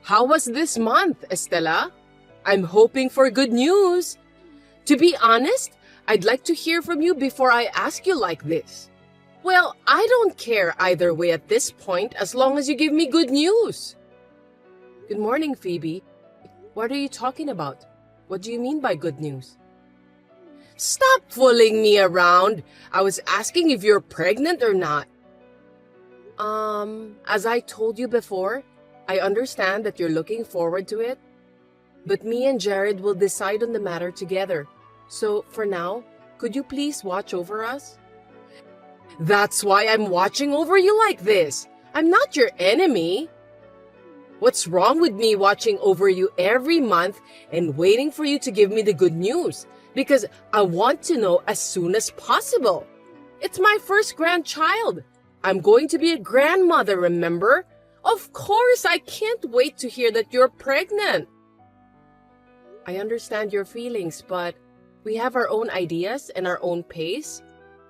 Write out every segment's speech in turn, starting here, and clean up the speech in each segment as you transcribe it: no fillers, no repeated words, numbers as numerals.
How was this month, Estela? I'm hoping for good news. To be honest, I'd like to hear from you before I ask you like this. Well, I don't care either way at this point as long as you give me good news. Good morning, Phoebe. What are you talking about? What do you mean by good news? Stop fooling me around. I was asking if you're pregnant or not. As I told you before, I understand that you're looking forward to it, but me and Jared will decide on the matter together. So for now, could you please watch over us? That's why I'm watching over you like this. I'm not your enemy. What's wrong with me watching over you every month and waiting for you to give me the good news? Because I want to know as soon as possible. It's my first grandchild. I'm going to be a grandmother, remember? Of course, I can't wait to hear that you're pregnant. I understand your feelings, but we have our own ideas and our own pace,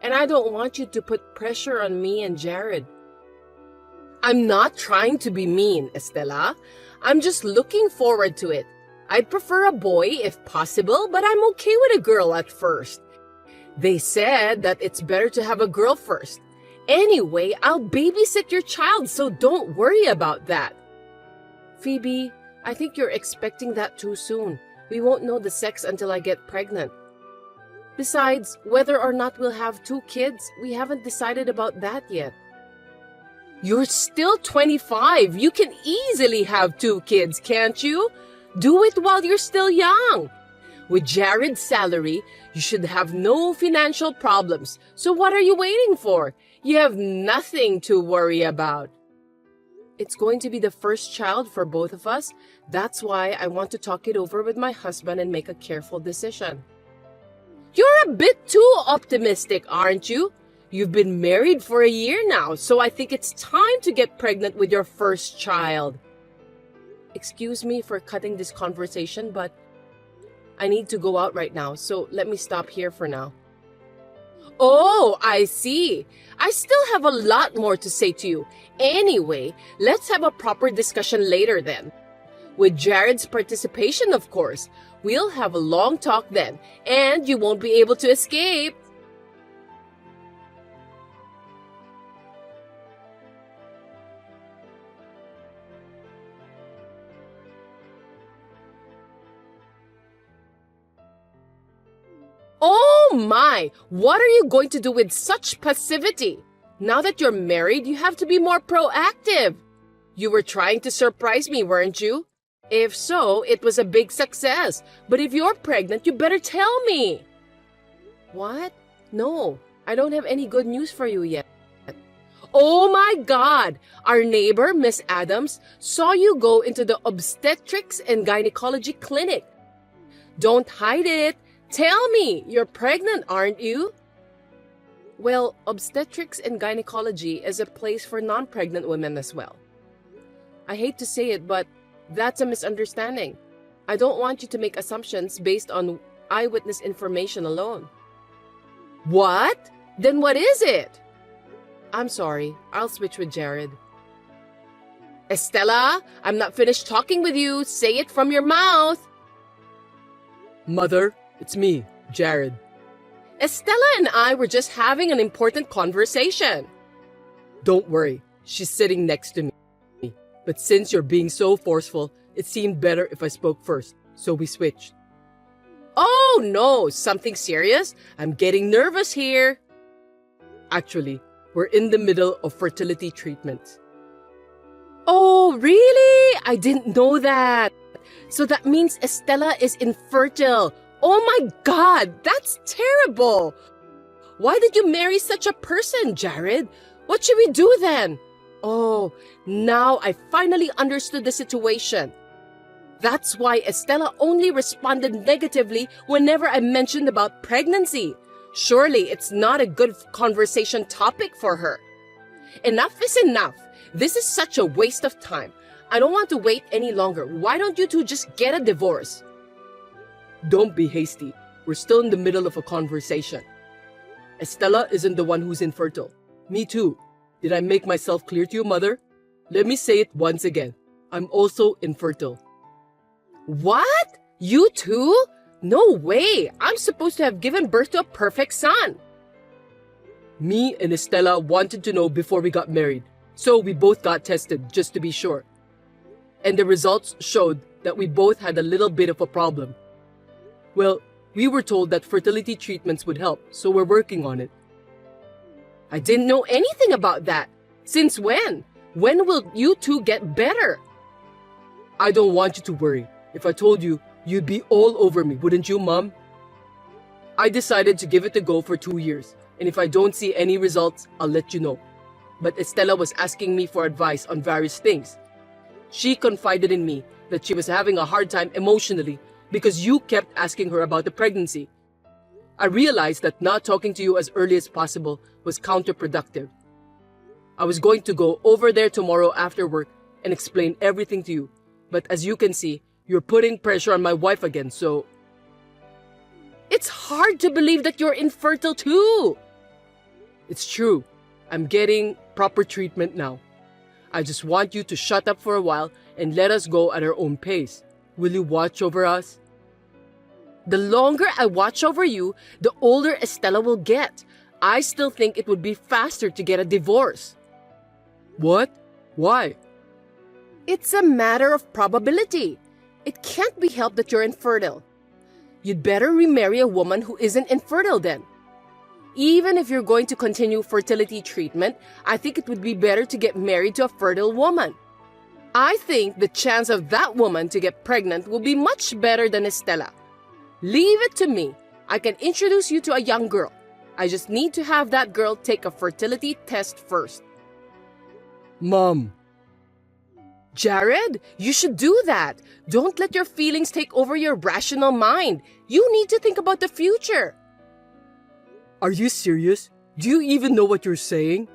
and I don't want you to put pressure on me and Jared. I'm not trying to be mean, Estela. I'm just looking forward to it. I'd prefer a boy if possible, but I'm okay with a girl at first. They said that it's better to have a girl first. Anyway, I'll babysit your child, so don't worry about that. Phoebe, I think you're expecting that too soon. We won't know the sex until I get pregnant. Besides, whether or not we'll have 2 kids, we haven't decided about that yet. You're still 25. You can easily have 2 kids, can't you? Do it while you're still young. With Jared's salary, you should have no financial problems. So what are you waiting for? You have nothing to worry about. It's going to be the first child for both of us. That's why I want to talk it over with my husband and make a careful decision. You're a bit too optimistic, aren't you? You've been married for a year now, so I think it's time to get pregnant with your first child. Excuse me for cutting this conversation, but I need to go out right now, so let me stop here for now. Oh, I see. I still have a lot more to say to you. Anyway, let's have a proper discussion later then. With Jared's participation, of course. We'll have a long talk then, and you won't be able to escape. Oh my! What are you going to do with such passivity? Now that you're married, you have to be more proactive. You were trying to surprise me, weren't you? If so, it was a big success. But if you're pregnant, you better tell me. What? No, I don't have any good news for you yet. Oh my God! Our neighbor, Miss Adams, saw you go into the obstetrics and gynecology clinic. Don't hide it. Tell me, you're pregnant, aren't you? Well, obstetrics and gynecology is a place for non-pregnant women as well. I hate to say it, but that's a misunderstanding. I don't want you to make assumptions based on eyewitness information alone. What? Then what is it? I'm sorry, I'll switch with Jared. Estela, I'm not finished talking with you. Say it from your mouth. Mother, it's me, Jared. Estela and I were just having an important conversation. Don't worry, she's sitting next to me. But since you're being so forceful, it seemed better if I spoke first, so we switched. Oh no, something serious? I'm getting nervous here. Actually, we're in the middle of fertility treatments. Oh, really? I didn't know that. So that means Estela is infertile. Oh my God, that's terrible. Why did you marry such a person, Jared? What should we do then? Oh, now I finally understood the situation. That's why Estela only responded negatively whenever I mentioned about pregnancy. Surely it's not a good conversation topic for her. Enough is enough. This is such a waste of time. I don't want to wait any longer. Why don't you two just get a divorce? Don't be hasty. We're still in the middle of a conversation. Estela isn't the one who's infertile. Me too. Did I make myself clear to you, Mother? Let me say it once again. I'm also infertile. What? You too? No way! I'm supposed to have given birth to a perfect son. Me and Estella wanted to know before we got married, so we both got tested just to be sure. And the results showed that we both had a little bit of a problem. Well, we were told that fertility treatments would help, so we're working on it. I didn't know anything about that. Since when? When will you two get better? I don't want you to worry. If I told you, you'd be all over me, wouldn't you, Mom? I decided to give it a go for 2 years, and if I don't see any results, I'll let you know. But Estella was asking me for advice on various things. She confided in me that she was having a hard time emotionally because you kept asking her about the pregnancy. I realized that not talking to you as early as possible was counterproductive. I was going to go over there tomorrow after work and explain everything to you, but as you can see, you're putting pressure on my wife again, so... It's hard to believe that you're infertile too. It's true. I'm getting proper treatment now. I just want you to shut up for a while and let us go at our own pace. Will you watch over us? The longer I watch over you, the older Estella will get. I still think it would be faster to get a divorce. What? Why? It's a matter of probability. It can't be helped that you're infertile. You'd better remarry a woman who isn't infertile then. Even if you're going to continue fertility treatment, I think it would be better to get married to a fertile woman. I think the chance of that woman to get pregnant will be much better than Estella. Leave it to me. I can introduce you to a young girl. I just need to have that girl take a fertility test first. Mom. Jared, you should do that. Don't let your feelings take over your rational mind. You need to think about the future. Are you serious? Do you even know what you're saying?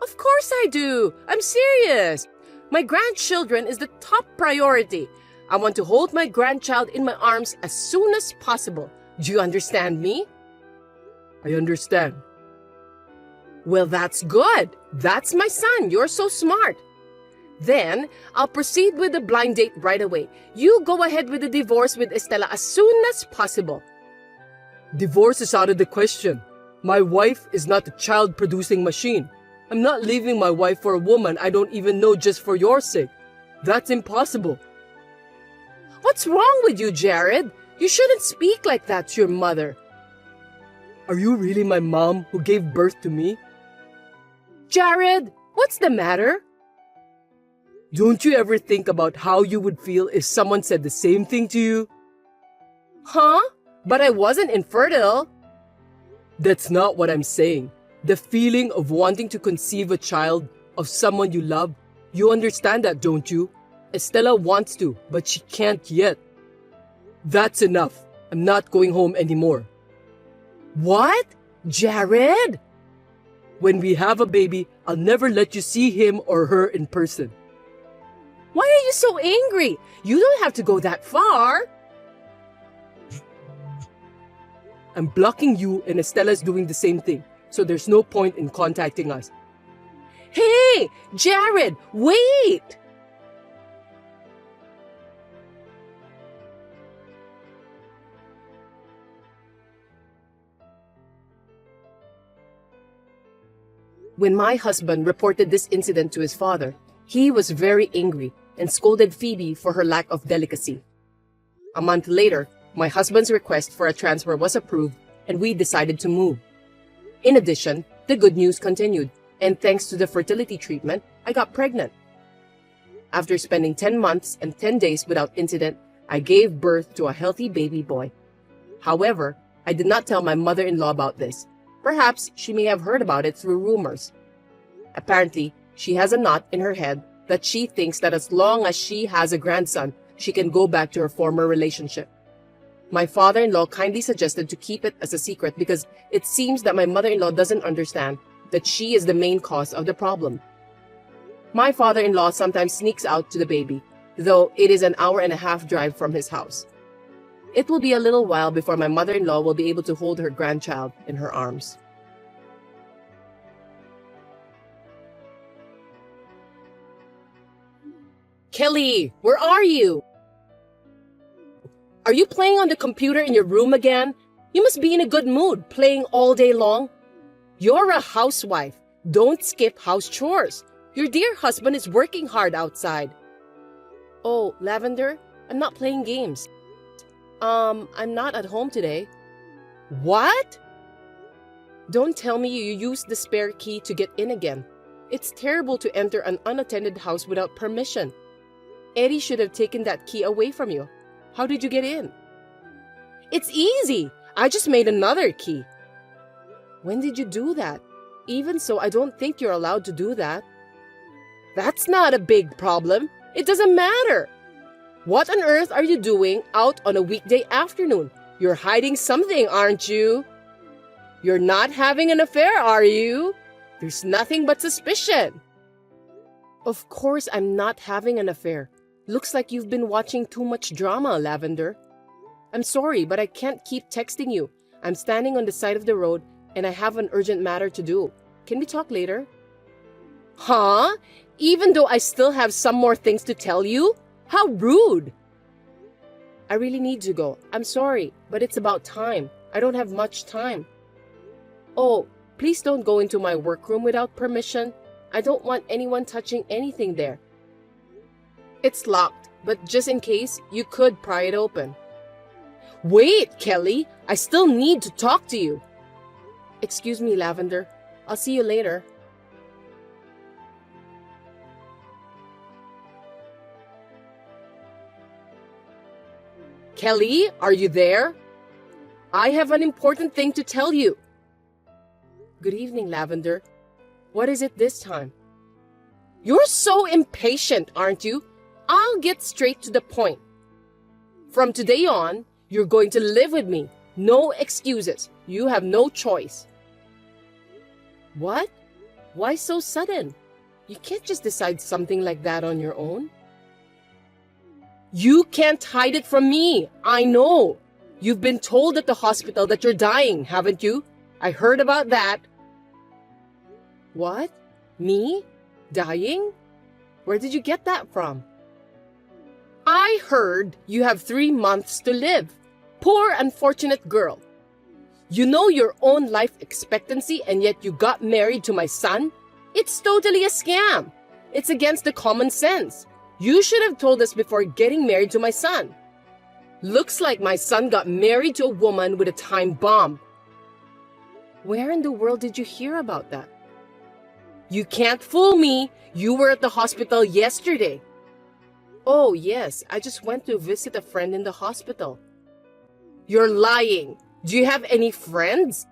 Of course I do. I'm serious. My grandchildren is the top priority. I want to hold my grandchild in my arms as soon as possible. Do you understand me? I understand. Well, that's good. That's my son. You're so smart. Then, I'll proceed with the blind date right away. You go ahead with the divorce with Estella as soon as possible. Divorce is out of the question. My wife is not a child-producing machine. I'm not leaving my wife for a woman I don't even know just for your sake. That's impossible. What's wrong with you, Jared? You shouldn't speak like that to your mother. Are you really my mom who gave birth to me? Jared, what's the matter? Don't you ever think about how you would feel if someone said the same thing to you? Huh? But I wasn't infertile. That's not what I'm saying. The feeling of wanting to conceive a child of someone you love, you understand that, don't you? Estella wants to, but she can't yet. That's enough. I'm not going home anymore. What? Jared? When we have a baby, I'll never let you see him or her in person. Why are you so angry? You don't have to go that far. I'm blocking you and Estella's doing the same thing, so there's no point in contacting us. Hey, Jared, wait! When my husband reported this incident to his father, he was very angry and scolded Phoebe for her lack of delicacy. A month later, my husband's request for a transfer was approved and we decided to move. In addition, the good news continued, and thanks to the fertility treatment, I got pregnant. After spending 10 months and 10 days without incident, I gave birth to a healthy baby boy. However, I did not tell my mother-in-law about this. Perhaps she may have heard about it through rumors. Apparently, she has a knot in her head that she thinks that as long as she has a grandson, she can go back to her former relationship. My father-in-law kindly suggested to keep it as a secret because it seems that my mother-in-law doesn't understand that she is the main cause of the problem. My father-in-law sometimes sneaks out to the baby, though it is an hour-and-a-half drive from his house. It will be a little while before my mother-in-law will be able to hold her grandchild in her arms. Kelly, where are you? Are you playing on the computer in your room again? You must be in a good mood, playing all day long. You're a housewife. Don't skip house chores. Your dear husband is working hard outside. Oh, Lavender, I'm not playing games. I'm not at home today. What? Don't tell me you used the spare key to get in again. It's terrible to enter an unattended house without permission. Eddie should have taken that key away from you. How did you get in? It's easy. I just made another key. When did you do that? Even so, I don't think you're allowed to do that. That's not a big problem. It doesn't matter. What on earth are you doing out on a weekday afternoon? You're hiding something, aren't you? You're not having an affair, are you? There's nothing but suspicion. Of course I'm not having an affair. Looks like you've been watching too much drama, Lavender. I'm sorry, but I can't keep texting you. I'm standing on the side of the road and I have an urgent matter to do. Can we talk later? Huh? Even though I still have some more things to tell you? How rude! I really need to go. I'm sorry, but it's about time. I don't have much time. Oh, please don't go into my workroom without permission. I don't want anyone touching anything there. It's locked, but just in case, you could pry it open. Wait, Kelly! I still need to talk to you. Excuse me, Lavender. I'll see you later. Kelly, are you there? I have an important thing to tell you. Good evening, Lavender. What is it this time? You're so impatient, aren't you? I'll get straight to the point. From today on, you're going to live with me. No excuses. You have no choice. What? Why so sudden? You can't just decide something like that on your own. You can't hide it from me. I know. You've been told at the hospital that you're dying, haven't you? I heard about that. What? Me? Dying? Where did you get that from? I heard you have 3 months to live. Poor unfortunate girl. You know your own life expectancy and yet you got married to my son? It's totally a scam. It's against the common sense. You should have told us before getting married to my son. Looks like my son got married to a woman with a time bomb. Where in the world did you hear about that? You can't fool me. You were at the hospital yesterday. Oh, yes. I just went to visit a friend in the hospital. You're lying. Do you have any friends?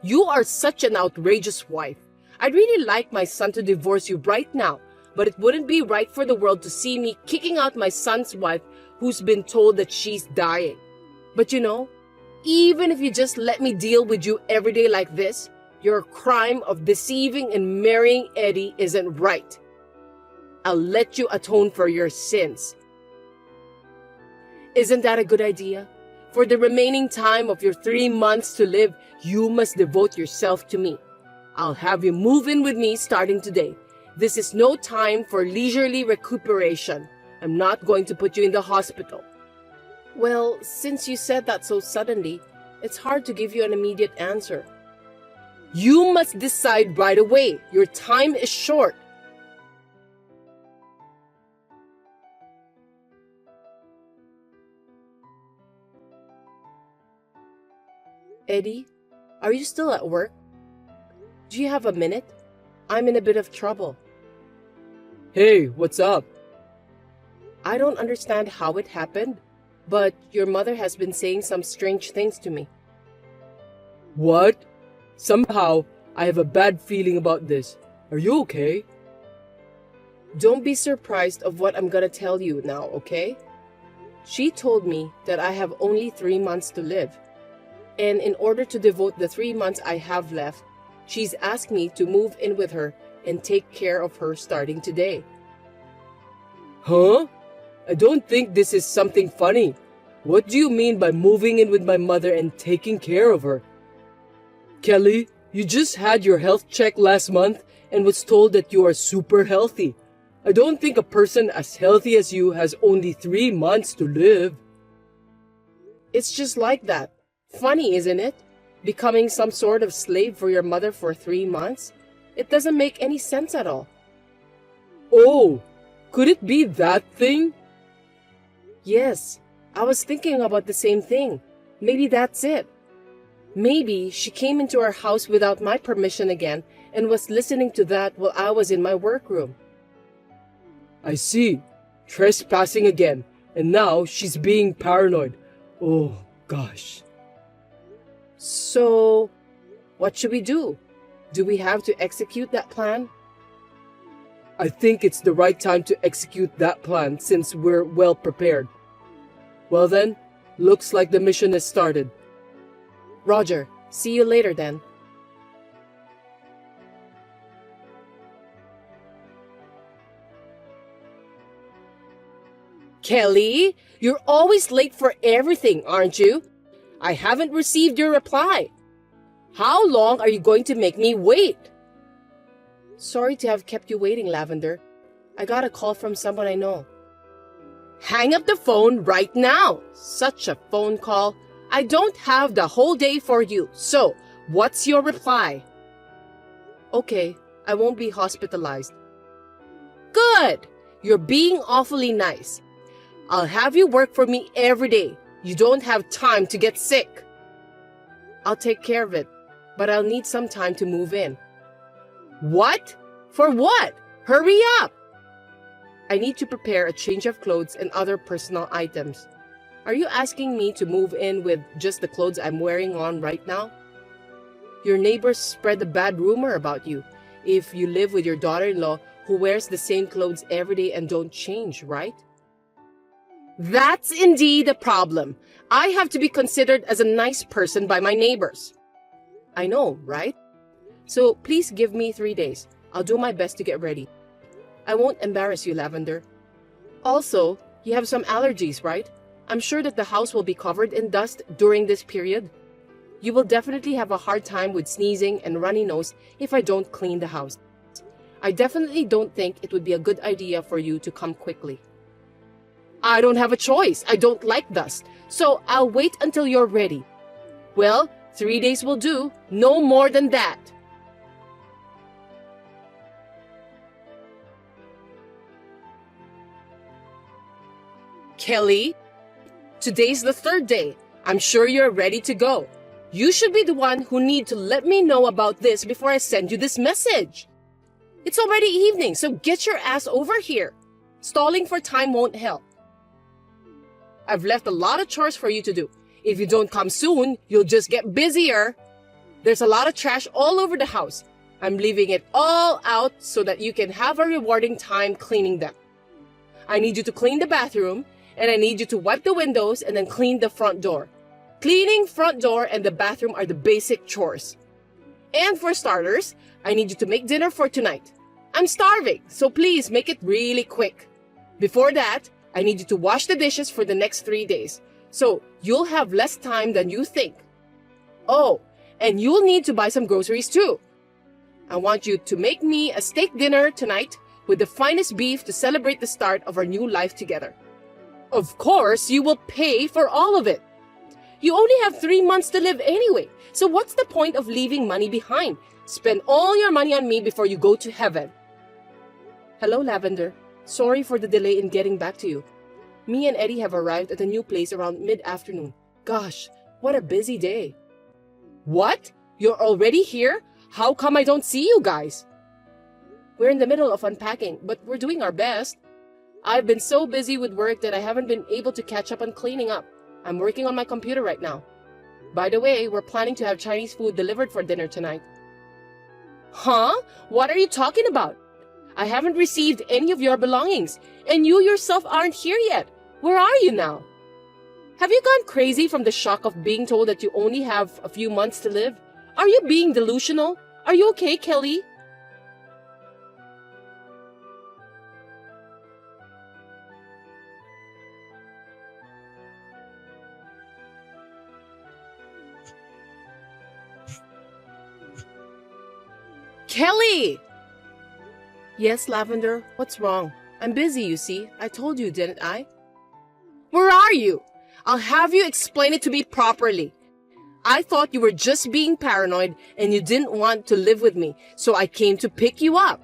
You are such an outrageous wife. I'd really like my son to divorce you right now, but it wouldn't be right for the world to see me kicking out my son's wife who's been told that she's dying. But you know, even if you just let me deal with you every day like this, your crime of deceiving and marrying Eddie isn't right. I'll let you atone for your sins. Isn't that a good idea? For the remaining time of your 3 months to live, you must devote yourself to me. I'll have you move in with me starting today. This is no time for leisurely recuperation. I'm not going to put you in the hospital. Well, since you said that so suddenly, it's hard to give you an immediate answer. You must decide right away. Your time is short. Eddie, are you still at work? Do you have a minute? I'm in a bit of trouble. Hey, what's up? I don't understand how it happened, but your mother has been saying some strange things to me. What? Somehow, I have a bad feeling about this. Are you okay? Don't be surprised of what I'm gonna tell you now, okay? She told me that I have only 3 months to live. And in order to devote the 3 months I have left, she's asked me to move in with her and take care of her starting today. Huh? I don't think this is something funny. What do you mean by moving in with my mother and taking care of her? Kelly, you just had your health check last month and was told that you are super healthy. I don't think a person as healthy as you has only 3 months to live. It's just like that. Funny, isn't it? Becoming some sort of slave for your mother for 3 months? It doesn't make any sense at all. Oh, could it be that thing? Yes, I was thinking about the same thing. Maybe that's it. Maybe she came into our house without my permission again and was listening to that while I was in my workroom. I see. Trespassing again. And now she's being paranoid. Oh, gosh. So, what should we do? Do we have to execute that plan? I think it's the right time to execute that plan since we're well prepared. Well then, looks like the mission has started. Roger, see you later then. Kelly, you're always late for everything, aren't you? I haven't received your reply. How long are you going to make me wait? Sorry to have kept you waiting, Lavender. I got a call from someone I know. Hang up the phone right now. Such a phone call. I don't have the whole day for you. So, what's your reply? Okay, I won't be hospitalized. Good. You're being awfully nice. I'll have you work for me every day. You don't have time to get sick. I'll take care of it, but I'll need some time to move in. What? For what? Hurry up! I need to prepare a change of clothes and other personal items. Are you asking me to move in with just the clothes I'm wearing on right now? Your neighbors spread a bad rumor about you if you live with your daughter-in-law who wears the same clothes every day and don't change, right? That's indeed a problem. I have to be considered as a nice person by my neighbors. I know, right? So please give me 3 days. I'll do my best to get ready. I won't embarrass you, Lavender. Also, you have some allergies, right? I'm sure that the house will be covered in dust during this period. You will definitely have a hard time with sneezing and runny nose if I don't clean the house. I definitely don't think it would be a good idea for you to come quickly. I don't have a choice. I don't like dust. So I'll wait until you're ready. Well, 3 days will do. No more than that. Kelly, today's the 3rd day. I'm sure you're ready to go. You should be the one who need to let me know about this before I send you this message. It's already evening, so get your ass over here. Stalling for time won't help. I've left a lot of chores for you to do. If you don't come soon, you'll just get busier. There's a lot of trash all over the house. I'm leaving it all out so that you can have a rewarding time cleaning them. I need you to clean the bathroom, and I need you to wipe the windows and then clean the front door. Cleaning front door and the bathroom are the basic chores. And for starters, I need you to make dinner for tonight. I'm starving, so please make it really quick. Before that, I need you to wash the dishes for the next 3 days, so you'll have less time than you think. Oh, and you'll need to buy some groceries too. I want you to make me a steak dinner tonight with the finest beef to celebrate the start of our new life together. Of course, you will pay for all of it. You only have 3 months to live anyway, so what's the point of leaving money behind? Spend all your money on me before you go to heaven. Hello, Lavender. Sorry for the delay in getting back to you. Me and Eddie have arrived at a new place around mid-afternoon. Gosh, what a busy day. What? You're already here? How come I don't see you guys? We're in the middle of unpacking, but we're doing our best. I've been so busy with work that I haven't been able to catch up on cleaning up. I'm working on my computer right now. By the way, we're planning to have Chinese food delivered for dinner tonight. Huh? What are you talking about? I haven't received any of your belongings, and you yourself aren't here yet. Where are you now? Have you gone crazy from the shock of being told that you only have a few months to live? Are you being delusional? Are you okay, Kelly? Kelly! Yes, Lavender, what's wrong? I'm busy, you see. I told you, didn't I? Where are you? I'll have you explain it to me properly. I thought you were just being paranoid and you didn't want to live with me, so I came to pick you up.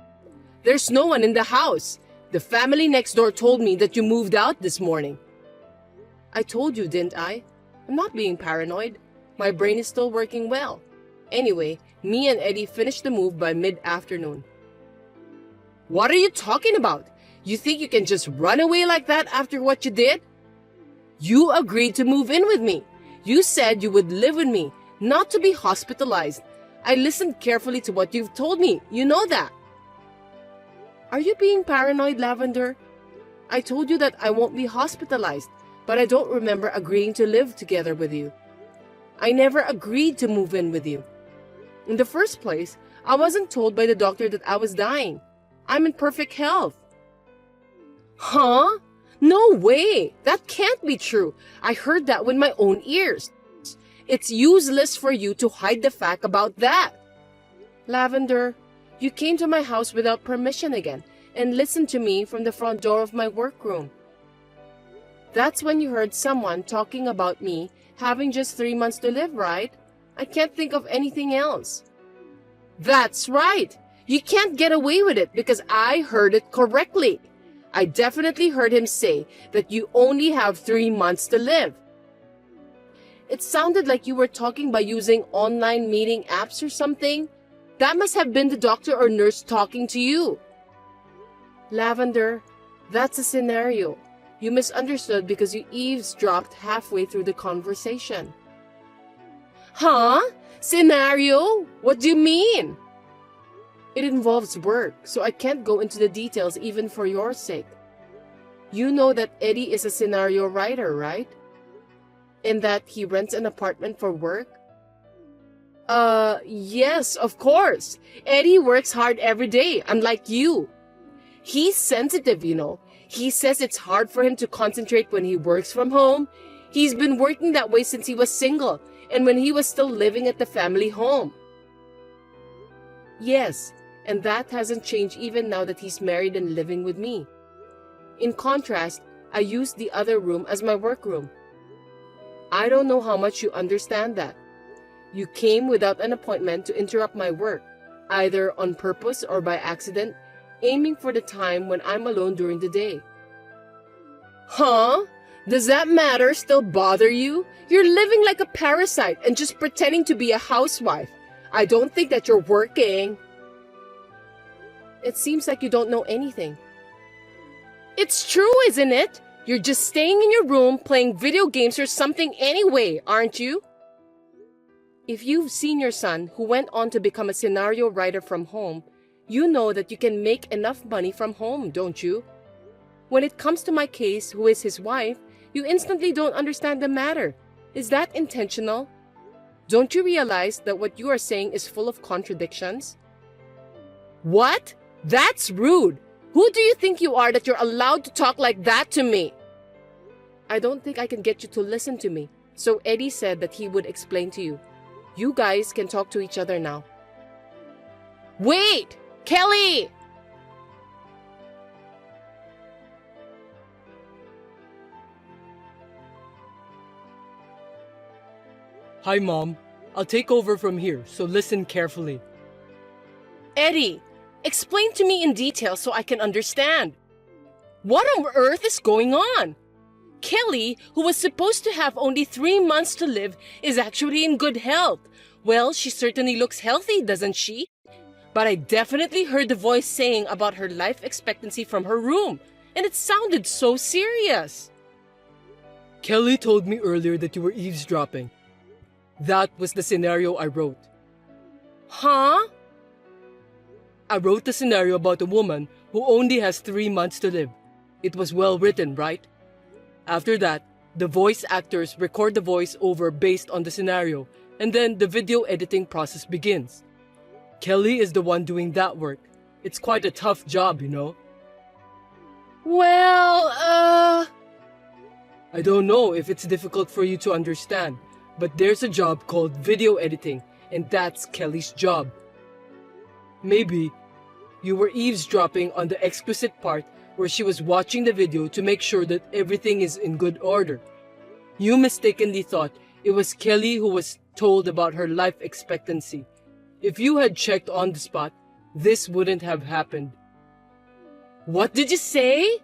There's no one in the house. The family next door told me that you moved out this morning. I told you, didn't I? I'm not being paranoid. My brain is still working well. Anyway, me and Eddie finished the move by mid-afternoon. What are you talking about? You think you can just run away like that after what you did? You agreed to move in with me. You said you would live with me, not to be hospitalized. I listened carefully to what you've told me. You know that. Are you being paranoid, Lavender? I told you that I won't be hospitalized, but I don't remember agreeing to live together with you. I never agreed to move in with you. In the first place, I wasn't told by the doctor that I was dying. I'm in perfect health. Huh? No way! That can't be true. I heard that with my own ears. It's useless for you to hide the fact about that. Lavender, you came to my house without permission again and listened to me from the front door of my workroom. That's when you heard someone talking about me having just 3 months to live, right? I can't think of anything else. That's right. You can't get away with it because I heard it correctly. I definitely heard him say that you only have 3 months to live. It sounded like you were talking by using online meeting apps or something. That must have been the doctor or nurse talking to you. Lavender, that's a scenario. You misunderstood because you eavesdropped halfway through the conversation. Huh? Scenario? What do you mean? It involves work, so I can't go into the details even for your sake. You know that Eddie is a scenario writer, right? And that he rents an apartment for work? Yes, of course. Eddie works hard every day, unlike you. He's sensitive, you know. He says it's hard for him to concentrate when he works from home. He's been working that way since he was single and when he was still living at the family home. Yes, and that hasn't changed even now that he's married and living with me. In contrast, I used the other room as my workroom. I don't know how much you understand that. You came without an appointment to interrupt my work, either on purpose or by accident, aiming for the time when I'm alone during the day. Huh? Does that matter still bother you? You're living like a parasite and just pretending to be a housewife. I don't think that you're working. It seems like you don't know anything. It's true, isn't it? You're just staying in your room playing video games or something anyway, aren't you? If you've seen your son, who went on to become a scenario writer from home, you know that you can make enough money from home, don't you? When it comes to my case, who is his wife, you instantly don't understand the matter. Is that intentional? Don't you realize that what you are saying is full of contradictions? What? That's rude. Who do you think you are that you're allowed to talk like that to me? I don't think I can get you to listen to me, so Eddie said that he would explain to you. You guys can talk to each other now. Wait! Kelly! Hi, Mom. I'll take over from here, so listen carefully. Eddie, explain to me in detail so I can understand. What on earth is going on? Kelly, who was supposed to have only 3 months to live, is actually in good health. Well, she certainly looks healthy, doesn't she? But I definitely heard the voice saying about her life expectancy from her room, and it sounded so serious. Kelly told me earlier that you were eavesdropping. That was the scenario I wrote. Huh? I wrote the scenario about a woman who only has 3 months to live. It was well written, right? After that, the voice actors record the voice over based on the scenario, and then the video editing process begins. Kelly is the one doing that work. It's quite a tough job, you know. Well, I don't know if it's difficult for you to understand, but there's a job called video editing, and that's Kelly's job. Maybe You were eavesdropping on the explicit part where she was watching the video to make sure that everything is in good order. You mistakenly thought it was Kelly who was told about her life expectancy. If you had checked on the spot, this wouldn't have happened. What did you say?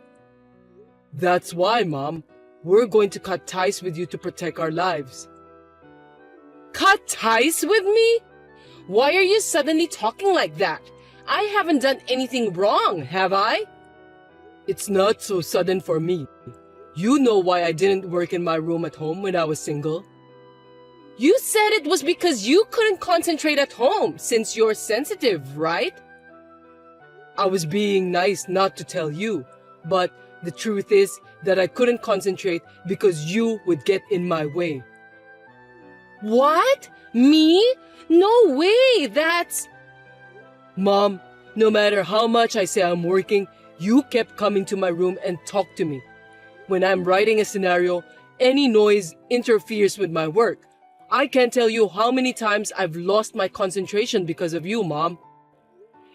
That's why, Mom. We're going to cut ties with you to protect our lives. Cut ties with me? Why are you suddenly talking like that? I haven't done anything wrong, have I? It's not so sudden for me. You know why I didn't work in my room at home when I was single? You said it was because you couldn't concentrate at home since you're sensitive, right? I was being nice not to tell you, but the truth is that I couldn't concentrate because you would get in my way. What? Me? No way, that's... Mom, no matter how much I say I'm working, you kept coming to my room and talk to me. When I'm writing a scenario, any noise interferes with my work. I can't tell you how many times I've lost my concentration because of you, Mom.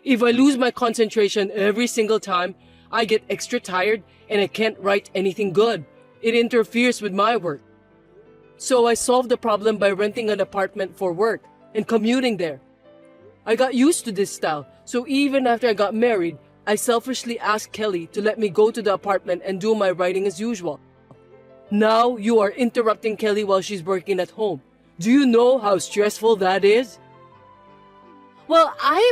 If I lose my concentration every single time, I get extra tired and I can't write anything good. It interferes with my work. So I solved the problem by renting an apartment for work and commuting there. I got used to this style, so even after I got married, I selfishly asked Kelly to let me go to the apartment and do my writing as usual. Now you are interrupting Kelly while she's working at home. Do you know how stressful that is? Well, I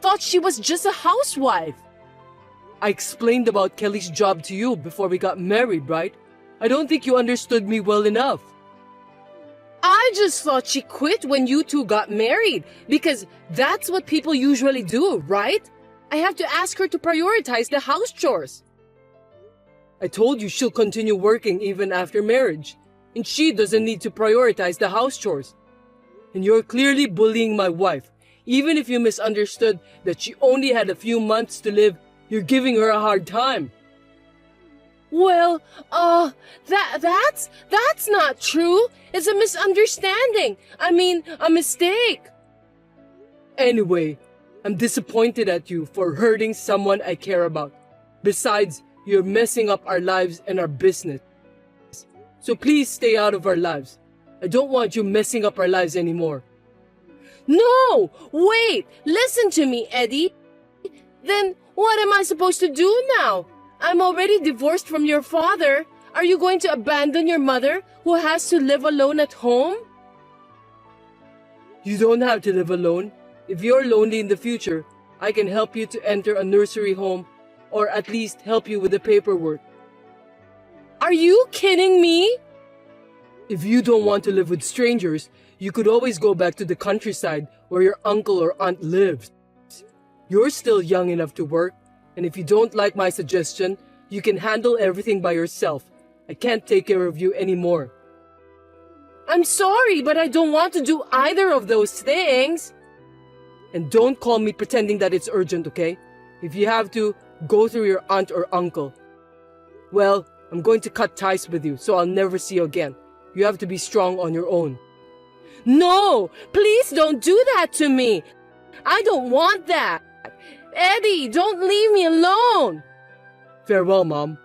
thought she was just a housewife. I explained about Kelly's job to you before we got married, right? I don't think you understood me well enough. I just thought she quit when you two got married because that's what people usually do, right? I have to ask her to prioritize the house chores. I told you she'll continue working even after marriage, and she doesn't need to prioritize the house chores. And you're clearly bullying my wife. Even if you misunderstood that she only had a few months to live, you're giving her a hard time. Well, that's not true. It's a misunderstanding. I mean, a mistake. Anyway, I'm disappointed at you for hurting someone I care about. Besides, you're messing up our lives and our business. So please stay out of our lives. I don't want you messing up our lives anymore. No! Wait! Listen to me, Eddie. Then what am I supposed to do now? I'm already divorced from your father. Are you going to abandon your mother, who has to live alone at home? You don't have to live alone. If you're lonely in the future, I can help you to enter a nursery home, or at least help you with the paperwork. Are you kidding me? If you don't want to live with strangers, you could always go back to the countryside where your uncle or aunt lives. You're still young enough to work, and if you don't like my suggestion, you can handle everything by yourself. I can't take care of you anymore. I'm sorry, but I don't want to do either of those things. And don't call me pretending that it's urgent, okay? If you have to, go through your aunt or uncle. Well, I'm going to cut ties with you, so I'll never see you again. You have to be strong on your own. No! Please don't do that to me! I don't want that! Eddie, don't leave me alone! Farewell, Mom.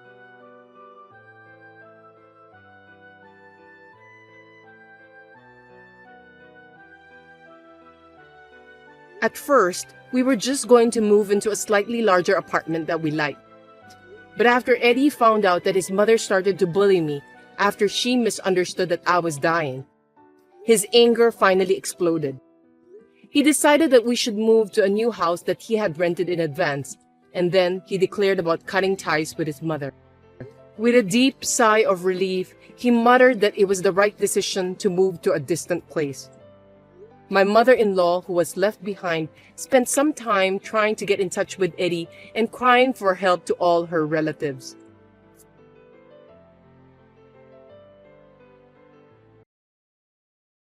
At first, we were just going to move into a slightly larger apartment that we liked. But after Eddie found out that his mother started to bully me after she misunderstood that I was dying, his anger finally exploded. He decided that we should move to a new house that he had rented in advance, and then he declared about cutting ties with his mother. With a deep sigh of relief, he muttered that it was the right decision to move to a distant place. My mother-in-law, who was left behind, spent some time trying to get in touch with Eddie and crying for help to all her relatives.